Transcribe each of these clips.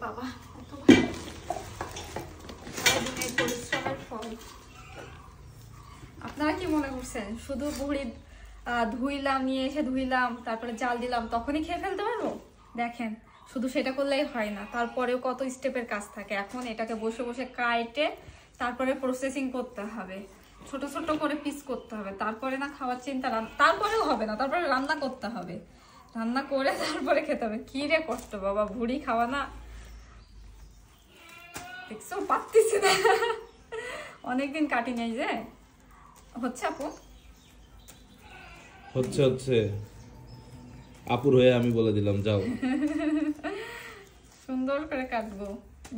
বাবা কত সারাদিনের পরিশ্রমের ফল। আপনারা কি মনে করছেন শুধু বুড়ি ধুইলাম, নিয়ে এসে ধুইলাম, তারপরে জাল দিলাম, তখনই খেয়ে ফেলতে পারবো? দেখেন, শুধু সেটা করলেই হয় না, তারপরেও কত স্টেপের কাজ থাকে। এখন এটাকে বসে বসে কাটে তারপরে প্রসেসিং করতে হবে, ছোট ছোট করে পিস করতে হবে, তারপরে না খাওয়ার চিন্তা, তারপরেও হবে না, তারপরে রান্না করতে হবে, রান্না করে তারপরে খেতে হবে। কি রে কষ্ট বাবা, ভুড়ি খাওয়া না, দেখছো পারতেছি না, অনেকদিন কাটি নাই যে। হচ্ছে আপু, হচ্ছে হচ্ছে আপুর হয়ে আমি বলে দিলাম যাও। সুন্দর করে কাটবো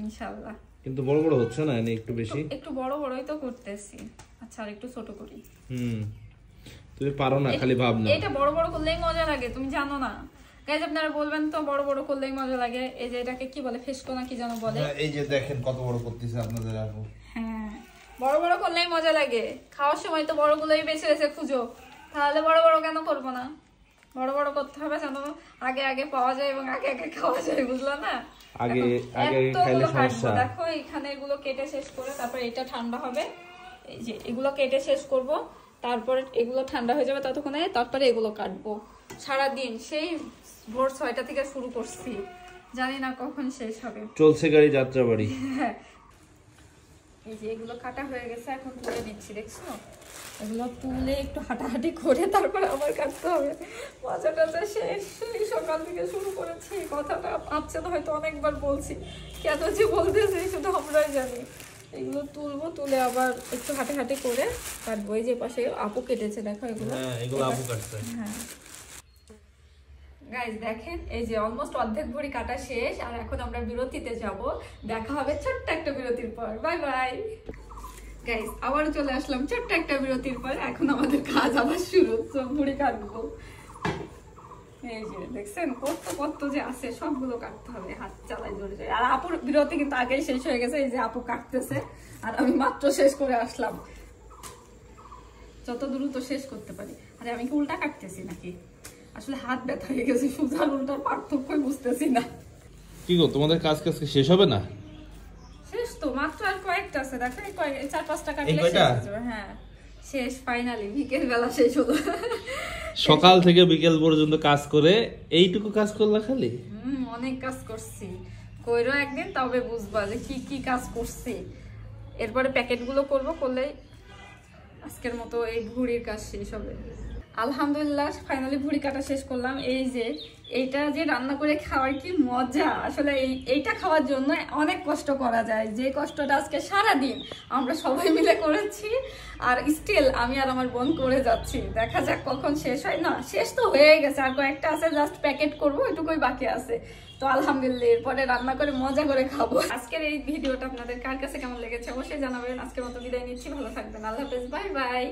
ইনশাআল্লাহ। কিন্তু বড় বড় হচ্ছে না, এনে একটু বেশি, একটু বড় বড়ই তো করতেছি। আচ্ছা আর একটু ছোট করি। তুমি পারো না, খালি ভাব না। এটা বড় বড় করলেই মজা লাগে, তুমি জানো না গাইজ? আপনারা বলবেন তো বড় বড় করলেই মজা লাগে। এই যে এটাকে কি বলে, ফেসকো না কি যেন বলে। এই যে দেখেন কত বড় করতেছে আপনাদের আপু। হ্যাঁ, বড় বড় করলেই মজা লাগে। খাওয়ার সময় তো বড়গুলোই বেছে বেছে খুঁজো, তাহলে বড় বড় কেন করবো না? বড় বড় করতে হবে যেন আগে আগে পাওয়া যায় এবং আগে আগে খাওয়া যায়, বুঝলা না? আগে আগে খাইলে সমস্যা। দেখো এখানে এগুলো কেটে শেষ করে তারপর এটা ঠান্ডা হবে। এই যে এগুলো কেটে শেষ করব, তারপরে এগুলো ঠান্ডা হয়ে যাবে ততক্ষণে, তারপরে এগুলো কাটবো। সারাদিন সেই ভোর 6টা থেকে শুরু করছি, জানি না কখন শেষ হবে। চলছে গাড়ি যাত্রা বাড়ি। এই যে এগুলো কাটা হয়ে গেছে, এখন তুলে নিচ্ছি, দেখছো? এগুলো তুলে একটু হাঁটাহাঁটি করে তারপরে আবার কাটতে হবে। মজাটা শেষ, সেই সকাল থেকে শুরু করেছি। কথাটা আপছে তো হয়তো অনেকবার বলছি, কেন যে বলতেছি শুধু আমরাই জানি। এগুলো তুলবো, তুলে আবার একটু হাঁটাহাঁটি করে কাটবো। এই যে পাশে আপু কেটেছে, দেখো এগুলো। হ্যাঁ, এগুলো আপু কাটছে। হ্যাঁ গাইজ দেখেন, এই যে অলমোস্ট অর্ধেক ভরি কাটা শেষ। আর এখন আমরা বিরতিতে যাব, দেখা হবে ছোট্ট একটা বিরতির পর। বাই বাই গাইজ, আবারও চলে আসলাম ছোট্ট একটা বিরতির পর। এখন আমাদের কাজ আবার শুরু, ভুড়ি কাটবো। এই যে দেখছেন কত কত যে আছে, সবগুলো কাটতে হবে, হাত চালাই জোরে জোরে। আর আপুর বিরতি কিন্তু আগেই শেষ হয়ে গেছে, এই যে আপু কাটতেছে আর আমি মাত্র শেষ করে আসলাম। যত দ্রুত শেষ করতে পারি। আরে আমি কি উল্টা কাটতেছি নাকি? আসলে হাত ব্যথা হয়ে গেছে, সোজার উল্টার পার্থক্যই বুঝতেছি না। কি গো, তোমাদের কাজ কাজ শেষ হবে না? শেষ তো, মাত্র আর কয়েকটা আছে, দেখো 4-5টা কাটলে শেষ হয়ে যাবে। হ্যাঁ শেষ, ফাইনালি বিকেল বেলা শেষ হলো। সকাল থেকে বিকেল পর্যন্ত কাজ করে এইটুকু কাজ করলা খালি? অনেক কাজ করছি, কইরো একদিন তবে বুঝবা যে কি কি কাজ করছি। এরপরে প্যাকেটগুলো করব, করলেই আজকের মতো এই ভুড়ির কাজ শেষ হবে। আলহামদুলিল্লাহ ফাইনালি ভুড়ি কাটা শেষ করলাম। এই যে এইটা যে রান্না করে খাওয়ার কি মজা, আসলে এইটা খাওয়ার জন্য অনেক কষ্ট করা যায়, যে কষ্টটা আজকে সারাদিন আমরা সবাই মিলে করেছি। আর স্টিল আমি আর আমার বোন করে যাচ্ছি, দেখা যাক কখন শেষ হয়। না শেষ তো হয়ে গেছে, আর কয়েকটা আছে, জাস্ট প্যাকেট করবো, এটুকুই বাকি আছে। তো আলহামদুলিল্লাহ এরপরে রান্না করে মজা করে খাবো। আজকের এই ভিডিওটা আপনাদের কার কাছে কেমন লেগেছে অবশ্যই জানাবেন। আজকের মতো বিদায় নিচ্ছি, ভালো থাকবেন, আল্লাহ হাফেজ, বাই বাই।